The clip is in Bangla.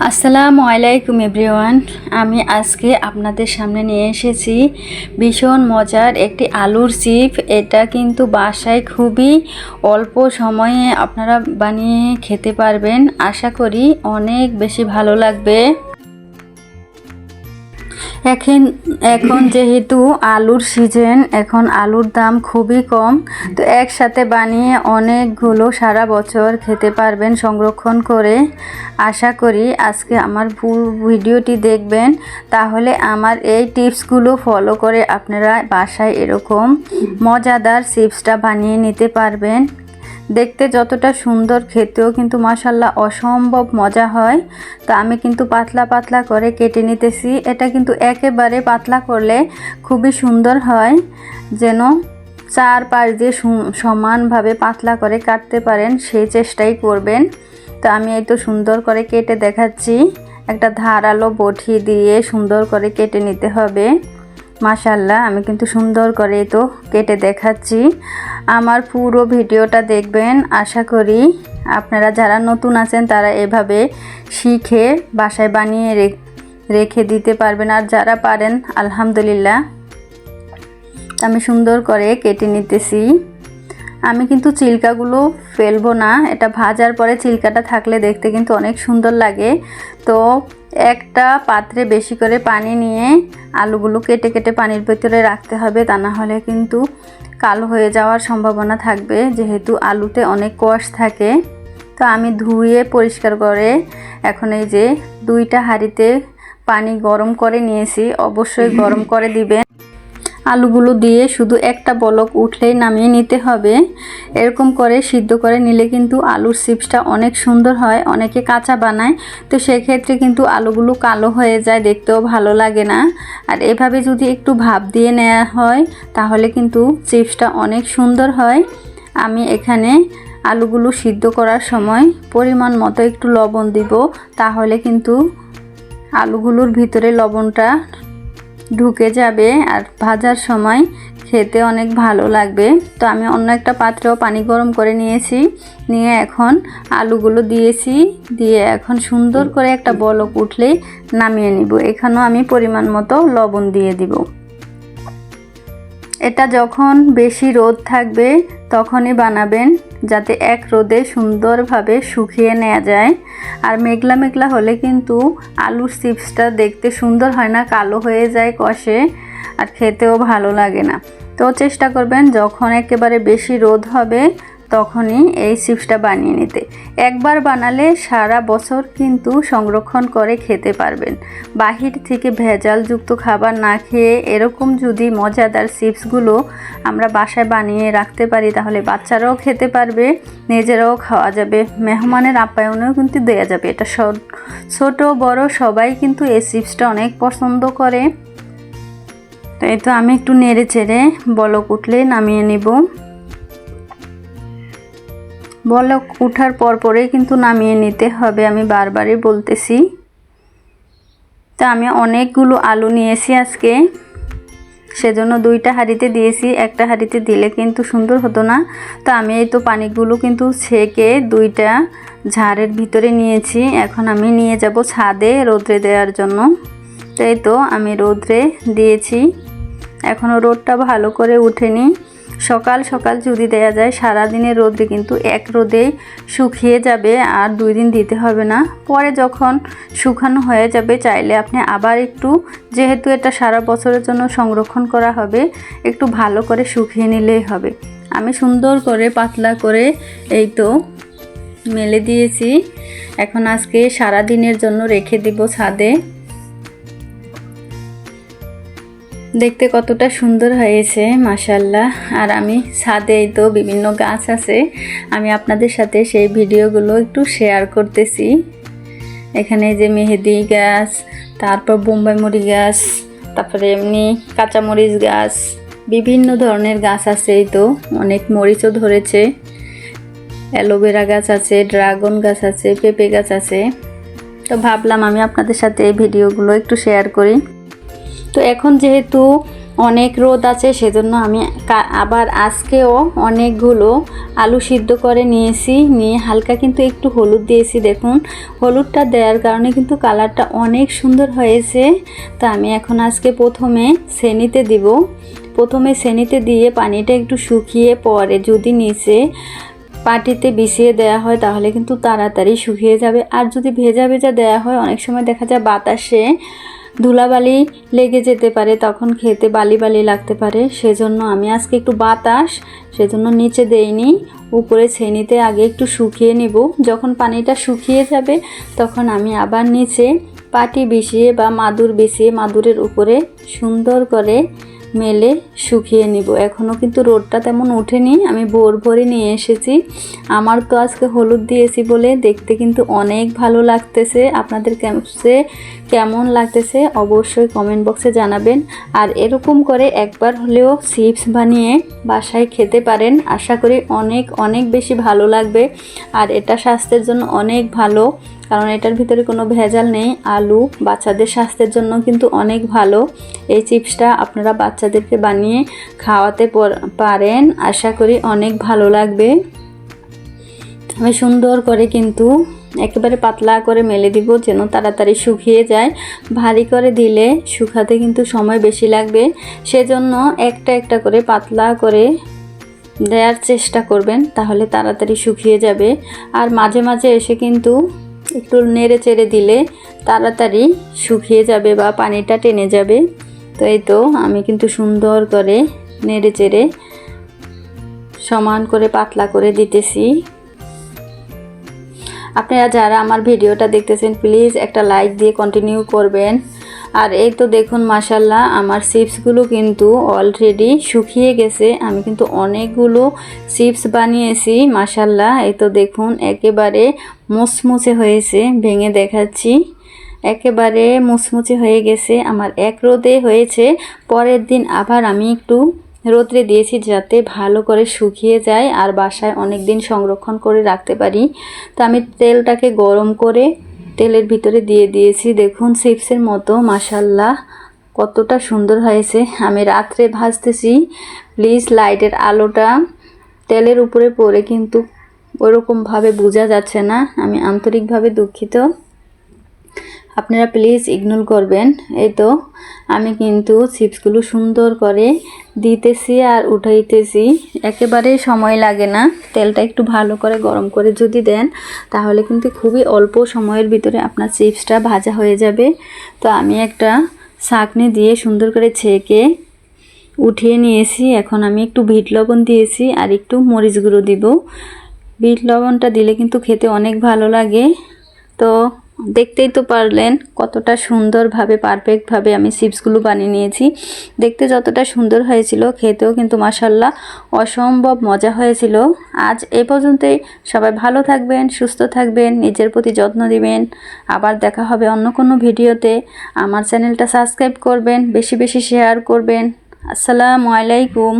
আসসালামু আলাইকুম এভরিওয়ান। আমি আজকে আপনাদের সামনে নিয়ে এসেছি ভীষণ মজার একটি আলুর চিপ। এটা কিন্তু বাসায় খুবই অল্প সময়ে আপনারা বানিয়ে খেতে পারবেন। আশা করি অনেক বেশি ভালো লাগবে। এখন যেহেতু আলুর সিজন, এখন আলুর দাম খুবই কম, তো একসাথে বানিয়ে অনেকগুলো সারা বছর খেতে পারবেন সংরক্ষণ করে। আশা করি আজকে আমার পুরো ভিডিওটি দেখবেন, তাহলে আমার এই টিপসগুলো ফলো করে আপনারা বাসায় এরকম মজাদার চিপসটা বানিয়ে নিতে পারবেন। দেখতে যতটা সুন্দর, খেতেও কিন্তু মাশাআল্লাহ অসম্ভব মজা হয়। তো আমি কিন্তু পাতলা পাতলা করে কেটে নিতেছি। এটা কিন্তু একেবারে পাতলা করলে খুবই সুন্দর হয়, যেন চারপাশ দিয়ে সমানভাবে পাতলা করে কাটতে পারেন, সেই চেষ্টাই করবেন। তো আমি এই তো সুন্দর করে কেটে দেখাচ্ছি। একটা ধারালো বটি দিয়ে সুন্দর করে কেটে নিতে হবে। মাশাআল্লাহ আমি কিন্তু সুন্দর করে তো কেটে দেখাচ্ছি। আমার পুরো ভিডিওটা দেখবেন। আশা করি আপনারা যারা নতুন আছেন তারা এভাবে শিখে বাসায় বানিয়ে রেখে দিতে পারবেন, আর যারা পারেন আলহামদুলিল্লাহ। আমি সুন্দর করে কেটে নিতেছি। আমি কিন্তু চিলকাগুলো ফেলবো না, এটা ভাজার পরে চিলকাটা থাকলে দেখতে কিন্তু অনেক সুন্দর লাগে। তো একটা পাত্রে বেশি করে পানি নিয়ে আলুগুলো কেটে কেটে পানির ভিতরে রাখতে হবে, তা না হলে কিন্তু কালো হয়ে যাওয়ার সম্ভাবনা থাকবে, যেহেতু আলুতে অনেক কষ থাকে। তো আমি ধুয়ে পরিষ্কার করে এখন এই যে দুইটা হাঁড়িতে পানি গরম করে নিয়েছি। অবশ্যই গরম করে দিবেন। আলুগুলো দিয়ে শুধু একটা বলক উঠলেই নামিয়ে নিতে হবে। এরকম করে সিদ্ধ করে নিলে কিন্তু আলুর চিপসটা অনেক সুন্দর হয়। অনেকে কাঁচা বানায়, তো সেক্ষেত্রে কিন্তু আলুগুলো কালো হয়ে যায়, দেখতেও ভালো লাগে না। আর এভাবে যদি একটু ভাপ দিয়ে নেওয়া হয় তাহলে কিন্তু চিপসটা অনেক সুন্দর হয়। আমি এখানে আলুগুলো সিদ্ধ করার সময় পরিমাণ মতো একটু লবণ দিব, তাহলে কিন্তু আলুগুলোর ভিতরে লবণটা ঢুকে যাবে আর ভাজার সময় খেতে অনেক ভালো লাগবে। তো আমি অন্য একটা পাত্রেও পানি গরম করে নিয়েছি, নিয়ে এখন আলুগুলো দিয়েছি, দিয়ে এখন সুন্দর করে একটা বলক উঠলেই নামিয়ে নিব। এখানেও আমি পরিমাণ মতো লবণ দিয়ে দিব। এটা যখন বেশি রোদ থাকবে তখনই বানাবেন, যাতে এক রোদে সুন্দরভাবে শুকিয়ে নেওয়া যায়। আর মেঘলা মেঘলা হলে কিন্তু আলুর চিপসটা দেখতে সুন্দর হয় না, কালো হয়ে যায় কষে, আর খেতেও ভালো লাগে না। তো চেষ্টা করবেন যখন একেবারে বেশি রোদ হবে তখনই এই চিপসটা বানিয়ে নিতে। একবার বানালে সারা বছর কিন্তু সংরক্ষণ করে খেতে পারবেন। বাহির থেকে ভেজালযুক্ত খাবার না খেয়ে এরকম যদি মজাদার চিপসগুলো আমরা বাসায় বানিয়ে রাখতে পারি, তাহলে বাচ্চারাও খেতে পারবে, নিজেরাও খাওয়া যাবে, মেহমানের আপ্যায়নেও কিন্তু দেওয়া যাবে। এটা ছোট বড় সবাই কিন্তু এই চিপসটা অনেক পছন্দ করে। তো এই তো আমি একটু নেড়ে চেড়ে বলক উঠলে নামিয়ে নিব। বলক উঠার পরেই কিন্তু নামিয়ে নিতে হবে, আমি বারবারই বলতেছি। তো আমি অনেকগুলো আলু নিয়েছি আজকে, সেজন্য দুইটা হাঁড়িতে দিয়েছি। একটা হাঁড়িতে দিলে কিন্তু সুন্দর হতো না। তো আমি এই তো পানিগুলো কিন্তু ছেঁকে দুইটা ঝাড়ের ভিতরে নিয়েছি। এখন আমি নিয়ে যাব ছাদে রোদ্রে দেওয়ার জন্য। তো এই তো আমি রোদ্রে দিয়েছি, এখনও রোদটা ভালো করে উঠেনি। সকাল সকাল যদি দেয়া যায় সারাদিনের রোদে কিন্তু এক রোদেই শুকিয়ে যাবে, আর 2 দিন দিতে হবে না। পরে যখন শুকানো হয়ে যাবে চাইলে আপনি আবার একটু, যেহেতু এটা সারা বছরের জন্য সংরক্ষণ করা হবে, একটু ভালো করে শুকিয়ে নিলেই হবে। আমি সুন্দর করে পাতলা করে এই তো মেলে দিয়েছি। এখন আজকে সারা দিনের জন্য রেখে দিব ছাদে। দেখতে কতটা সুন্দর হয়েছে মাশাআল্লাহ। আর আমি ছাদে তো বিভিন্ন গাছ আছে, আমি আপনাদের সাথে সেই ভিডিওগুলো একটু শেয়ার করতেছি। এখানে যে মেহেদি গাছ, তারপর বোম্বাই মরিচ গাছ, তারপরে এমনি কাঁচামরিচ গাছ, বিভিন্ন ধরনের গাছ আছে। এই তো অনেক মরিচও ধরেছে, অ্যালোভেরা গাছ আছে, ড্রাগন গাছ আছে, পেঁপে গাছ আছে। তো ভাবলাম আমি আপনাদের সাথে এই ভিডিওগুলো একটু শেয়ার করি। তো এখন যেহেতু অনেক রোদ আছে, সেজন্য আমি আবার আজকেও অনেকগুলো আলু সিদ্ধ করে নিয়েছি, নিয়ে হালকা কিন্তু একটু হলুদ দিয়েছি। দেখুন হলুদটা দেওয়ার কারণে কিন্তু কালারটা অনেক সুন্দর হয়েছে। তো আমি এখন আজকে প্রথমে সেনিতে দিব। প্রথমে সেনিতে দিয়ে পানিটা একটু শুকিয়ে পরে যদি নিচে পাটিতে বিছিয়ে দেওয়া হয় তাহলে কিন্তু তাড়াতাড়ি শুকিয়ে যাবে। আর যদি ভেজা ভেজা দেওয়া হয় অনেক সময় দেখা যায় বাতাসে ধুলাবালি লেগে যেতে পারে, তখন খেতে বালি বালি লাগতে পারে। সেজন্য আমি আজকে একটু সেজন্য নিচে দেইনি, উপরে ছেনিতে আগে একটু শুকিয়ে নিব। যখন পানিটা শুকিয়ে যাবে তখন আমি আবার নিচে পাটি বিছিয়ে বা মাদুর বিছিয়ে মাদুরের উপরে সুন্দর করে মেলে শুকিয়ে নিব। এখনও কিন্তু রোদটা তেমন ওঠেনি, আমি ভোর ভোরে নিয়ে এসেছি। আমার তো আজকে হলুদ দিয়েছি বলে দেখতে কিন্তু অনেক ভালো লাগতেছে। আপনাদের কাছে কেমন লাগতেছে অবশ্যই কমেন্ট বক্সে জানাবেন। আর এরকম করে একবার হলেও চিপস বানিয়ে বাসায় খেতে পারেন, আশা করি অনেক অনেক বেশি ভালো লাগবে। আর এটা স্বাস্থ্যের জন্য অনেক ভালো, কারণ এটার ভিতরে কোনো ভেজাল নেই। আলু বাচ্চাদের স্বাস্থ্যের জন্য কিন্তু অনেক ভালো। এই চিপসটা আপনারা বাচ্চাদেরকে বানিয়ে খাওয়াতে পারেন, আশা করি অনেক ভালো লাগবে। আমি সুন্দর করে কিন্তু একেবারে পাতলা করে মেলে দিব যেন তাড়াতাড়ি শুকিয়ে যায়। ভারী করে দিলে শুকাতে কিন্তু সময় বেশি লাগবে, সেজন্য একটা একটা করে পাতলা করে দেওয়ার চেষ্টা করবেন, তাহলে তাড়াতাড়ি শুকিয়ে যাবে। আর মাঝে মাঝে এসে কিন্তু একটু নেড়ে চেড়ে দিলে তাড়াতাড়ি শুকিয়ে যাবে বা পানিটা টেনে যাবে। তো এই তো আমি কিন্তু সুন্দর করে নেড়ে চেড়ে সমান করে পাতলা করে দিতেছি। আপনারা যারা আমার ভিডিওটা দেখতেছেন প্লিজ একটা লাইক দিয়ে কন্টিনিউ করবেন। আর এই তো দেখুন মাশাল্লাহ আমার চিপসগুলো কিন্তু অলরেডি শুকিয়ে গেছে। আমি কিন্তু অনেকগুলো চিপস বানিয়েছি মাশাল্লাহ। এই তো দেখুন একেবারে মুচমুচে হয়েছে, ভেঙে দেখাচ্ছি। একেবারে মুচমুচে হয়ে গেছে। আমার এক রোদে হয়েছে, পরের দিন আবার আমি একটু রোদ্রে দিয়েছি যাতে ভালো করে শুকিয়ে যায় আর বাসায় অনেক দিন সংরক্ষণ করে রাখতে পারি। তো আমি তেলটাকে গরম করে তেলের ভিতরে দিয়ে দিয়েছি। দেখুন চিপসের মতো মাশাল্লাহ কতটা সুন্দর হয়েছে। আমি রাত্রে ভাজতেছি, প্লিজ লাইটের আলোটা তেলের উপরে পড়ে কিন্তু ওরকমভাবে বোঝা যাচ্ছে না, আমি আন্তরিকভাবে দুঃখিত, আপনারা প্লিজ ইগনোর করবেন। এই তো আমি কিন্তু চিপসগুলো সুন্দর করে দিতেছি আর উঠাইতেছি, একেবারে সময় লাগে না। তেলটা একটু ভালো করে গরম করে যদি দেন তাহলে কিন্তু খুবই অল্প সময়ের ভিতরে আপনার চিপসটা ভাজা হয়ে যাবে। তো আমি একটা ছাঁকনি দিয়ে সুন্দর করে ছেঁকে উঠিয়ে নিয়েছি। এখন আমি একটু বিট লবণ দিয়েছি আর একটু মরিচ গুঁড়ো দিব। বিট লবণটা দিলে কিন্তু খেতে অনেক ভালো লাগে। তো দেখতেই তো পারলেন কতটা সুন্দরভাবে পারফেক্টভাবে আমি চিপসগুলো বানিয়ে নিয়েছি। দেখতে যতটা সুন্দর হয়েছিল খেতেও কিন্তু মাশাল্লাহ অসম্ভব মজা হয়েছিল। আজ এ পর্যন্তই। সবাই ভালো থাকবেন, সুস্থ থাকবেন, নিজের প্রতি যত্ন দিবেন। আবার দেখা হবে অন্য কোনো ভিডিওতে। আমার চ্যানেলটা সাবস্ক্রাইব করবেন, বেশি বেশি শেয়ার করবেন। আসসালামু আলাইকুম।